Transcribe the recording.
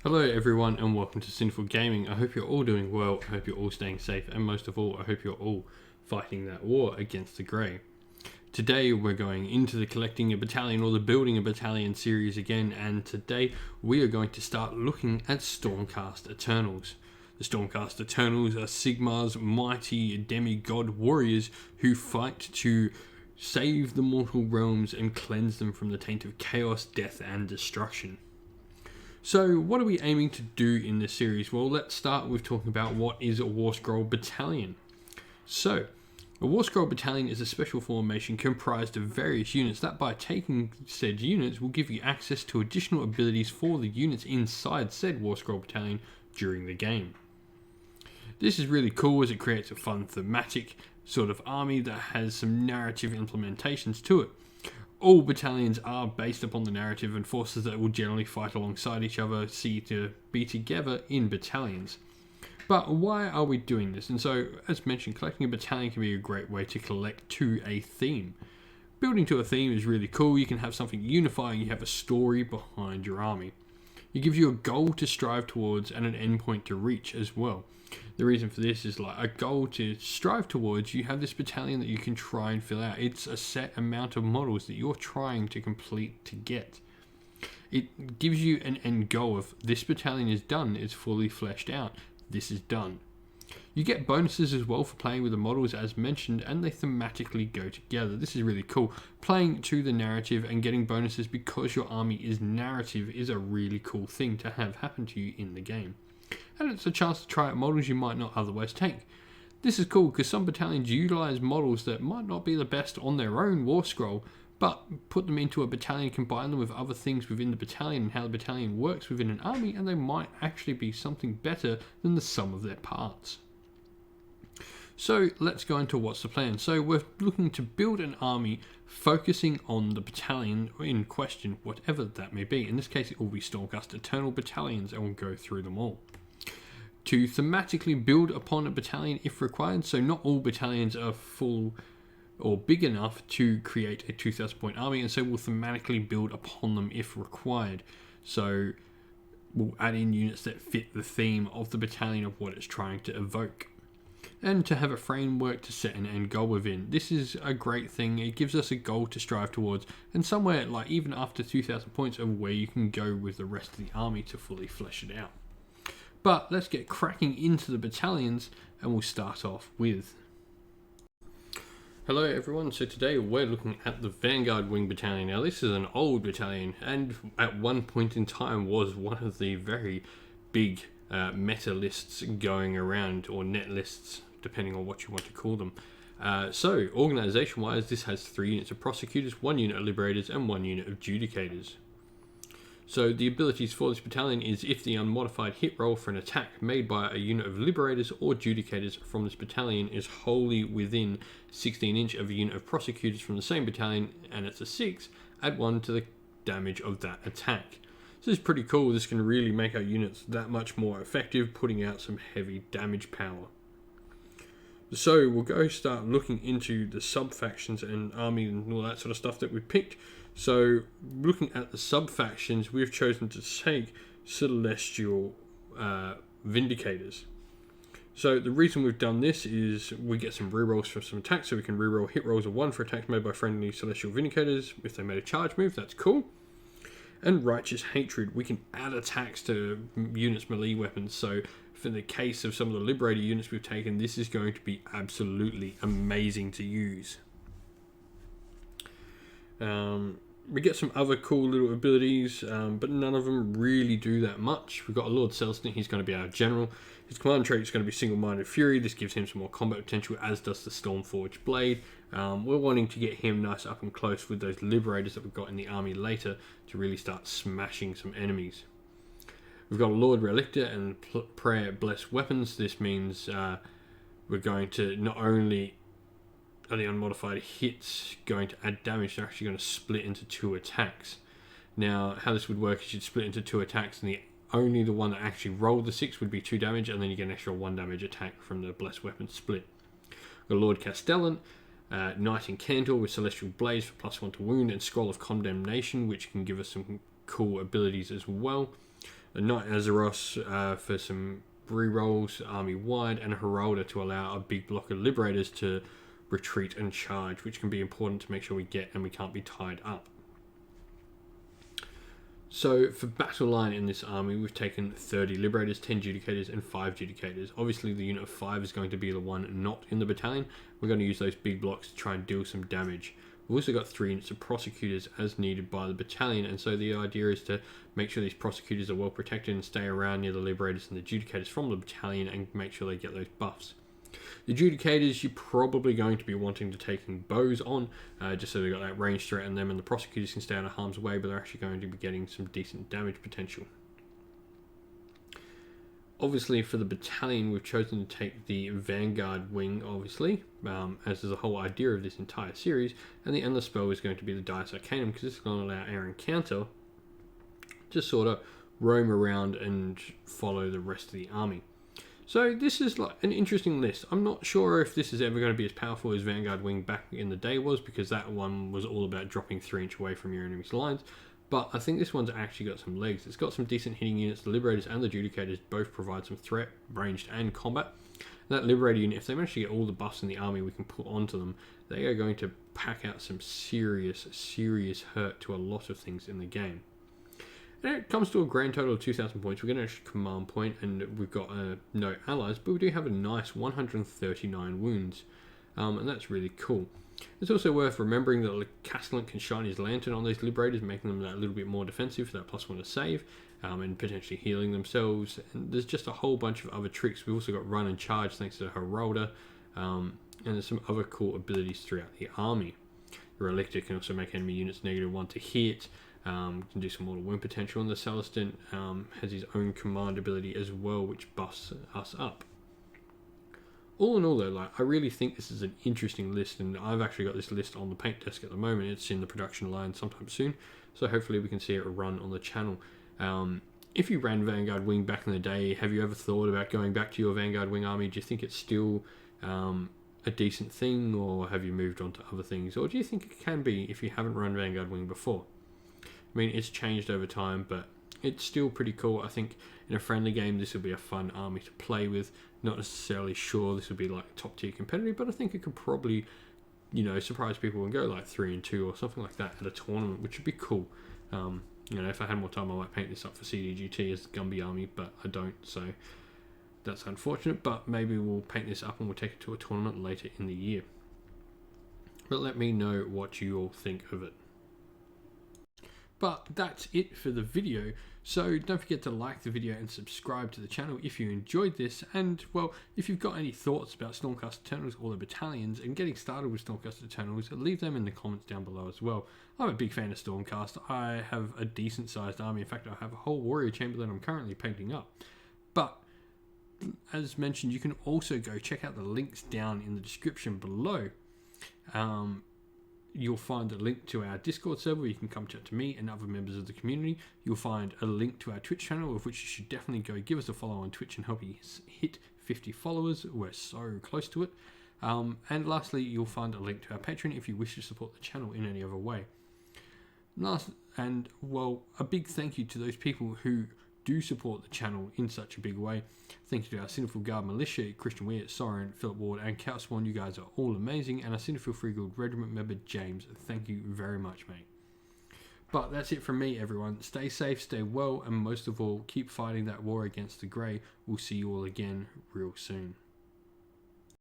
Hello everyone and welcome to Sinful Gaming. I hope you're all doing well, I hope you're all staying safe, and most of all, I hope you're all fighting that war against the Grey. Today we're going into the collecting a battalion or the building a battalion series again, and today we are going to start looking at Stormcast Eternals. The Stormcast Eternals are Sigmar's mighty demigod warriors who fight to save the mortal realms and cleanse them from the taint of chaos, death and destruction. So what are we aiming to do in this series? Well, let's start with talking about what is a Warscroll battalion. So, a Warscroll battalion is a special formation comprised of various units that by taking said units will give you access to additional abilities for the units inside said Warscroll battalion during the game. This is really cool as it creates a fun thematic sort of army that has some narrative implementations to it. All battalions are based upon the narrative and forces that will generally fight alongside each other see to be together in battalions. But why are we doing this? And so, as mentioned, collecting a battalion can be a great way to collect to a theme. Building to a theme is really cool. You can have something unifying, you have a story behind your army. It gives you a goal to strive towards and an endpoint to reach as well. The reason for this is like a goal to strive towards, you have this battalion that you can try and fill out. It's a set amount of models that you're trying to complete to get. It gives you an end goal of this battalion is done, it's fully fleshed out, this is done. You get bonuses as well for playing with the models as mentioned, and they thematically go together. This is really cool. Playing to the narrative and getting bonuses because your army is narrative is a really cool thing to have happen to you in the game. And it's a chance to try out models you might not otherwise take. This is cool because some battalions utilise models that might not be the best on their own Warscroll, but put them into a battalion, combine them with other things within the battalion and how the battalion works within an army, and they might actually be something better than the sum of their parts. So let's go into what's the plan. So we're looking to build an army focusing on the battalion in question, whatever that may be. In this case it will be Stormcast Eternal battalions, and we'll go through them all. To thematically build upon a battalion if required, so not all battalions are full or big enough to create a 2,000 point army, and so we'll thematically build upon them if required. So we'll add in units that fit the theme of the battalion of what it's trying to evoke. And to have a framework to set an end goal within. This is a great thing. It gives us a goal to strive towards, and somewhere like even after 2,000 points of where you can go with the rest of the army to fully flesh it out. But let's get cracking into the battalions, and we'll start off with... Hello everyone, so today we're looking at the Vanguard Wing Battalion. Now this is an old battalion, and at one point in time was one of the very big meta lists going around, or net lists, depending on what you want to call them. So organisation wise, this has 3 units of prosecutors, 1 unit of liberators and 1 unit of judicators. So the abilities for this battalion is if the unmodified hit roll for an attack made by a unit of liberators or judicators from this battalion is wholly within 16 inch of a unit of prosecutors from the same battalion and it's a 6, add 1 to the damage of that attack. So this is pretty cool. This can really make our units that much more effective, putting out some heavy damage power. So we'll go start looking into the sub-factions and army and all that sort of stuff that we picked. So looking at the sub-factions, we've chosen to take Celestial Vindicators. So the reason we've done this is we get some rerolls for some attacks, so we can reroll hit rolls of 1 for attacks made by friendly Celestial Vindicators if they made a charge move. That's cool. And Righteous Hatred, we can add attacks to units' melee weapons. So for the case of some of the Liberator units we've taken, this is going to be absolutely amazing to use. We get some other cool little abilities, but none of them really do that much. We've got a Lord Celestin, he's going to be our general. His command trait is going to be Single-Minded Fury. This gives him some more combat potential, as does the Stormforged Blade. We're wanting to get him nice up and close with those Liberators that we've got in the army later to really start smashing some enemies. We've got a Lord Relictor and Prayer Blessed Weapons. This means we're going to not only are the unmodified hits going to add damage, they're actually going to split into 2 attacks. Now, how this would work is you'd split into 2 attacks, and only the one that actually rolled the 6 would be 2 damage, and then you get an extra 1 damage attack from the Blessed Weapon split. We've got Lord Castellan, Knight in Candor with Celestial Blaze for +1 to wound, and Scroll of Condemnation, which can give us some cool abilities as well. a Knight Azeros for some rerolls army-wide, and a Heralder to allow a big block of Liberators to retreat and charge, which can be important to make sure we get and we can't be tied up. So for battle line in this army, we've taken 30 Liberators, 10 Judicators, and 5 Judicators. Obviously, the unit of 5 is going to be the one not in the battalion. We're going to use those big blocks to try and deal some damage. We've also got 3 units of Prosecutors as needed by the battalion, and so the idea is to make sure these Prosecutors are well protected and stay around near the Liberators and the Judicators from the battalion and make sure they get those buffs. The Judicators, you're probably going to be wanting to take bows on, just so they've got that range threat in them, and the Prosecutors can stay out of harm's way, but they're actually going to be getting some decent damage potential. Obviously, for the battalion, we've chosen to take the Vanguard Wing, obviously, as is the whole idea of this entire series, and the Endless Spell is going to be the Dice Arcanum, because this is going to allow our encounter to sort of roam around and follow the rest of the army. So this is like an interesting list. I'm not sure if this is ever going to be as powerful as Vanguard Wing back in the day was, because that one was all about dropping 3 inches away from your enemy's lines. But I think this one's actually got some legs. It's got some decent hitting units. The Liberators and the Judicators both provide some threat, ranged and combat. And that Liberator unit, if they manage to get all the buffs in the army we can put onto them, they are going to pack out some serious hurt to a lot of things in the game. And it comes to a grand total of 2,000 points. We're going to command point, and we've got no allies, but we do have a nice 139 wounds, and that's really cool. It's also worth remembering that Castellan can shine his lantern on these Liberators, making them that little bit more defensive for that +1 to save, and potentially healing themselves. And there's just a whole bunch of other tricks. We've also got run and charge thanks to the Heralder, and there's some other cool abilities throughout the army. Your Elector can also make enemy units -1 to hit. Can do some mortal wound potential, and the Celestin has his own command ability as well, which buffs us up. All in all though, like, I really think this is an interesting list, and I've actually got this list on the paint desk at the moment. It's in the production line sometime soon, so hopefully we can see it run on the channel. If you ran Vanguard Wing back in the day, have you ever thought about going back to your Vanguard Wing army? Do you think it's still a decent thing, or have you moved on to other things? Or do you think it can be if you haven't run Vanguard Wing before? I mean, it's changed over time, but it's still pretty cool. I think in a friendly game, this will be a fun army to play with. Not necessarily sure this would be like top tier competitive, but I think it could probably, you know, surprise people and go like 3-2 or something like that at a tournament, which would be cool. You know, if I had more time, I might paint this up for CDGT as the Gumby army, but I don't, so that's unfortunate. But maybe we'll paint this up and we'll take it to a tournament later in the year. But let me know what you all think of it. But that's it for the video, so don't forget to like the video and subscribe to the channel if you enjoyed this. And well, if you've got any thoughts about Stormcast Eternals or the battalions and getting started with Stormcast Eternals, leave them in the comments down below as well. I'm a big fan of Stormcast. I have a decent sized army. In fact, I have a whole warrior chamber that I'm currently painting up. But as mentioned, you can also go check out the links down in the description below. You'll find a link to our Discord server where you can come chat to me and other members of the community. You'll find a link to our Twitch channel, of which you should definitely go give us a follow on Twitch and help us hit 50 followers. We're so close to it. And lastly, you'll find a link to our Patreon if you wish to support the channel in any other way. Well, a big thank you to those people who do support the channel in such a big way. Thank you to our Sinful Guard Militia, Christian Weir, Soren, Philip Ward, and Cal Swan. You guys are all amazing. And our Sinful Free Guild Regiment member, James. Thank you very much, mate. But that's it from me, everyone. Stay safe, stay well, and most of all, keep fighting that war against the Grey. We'll see you all again real soon.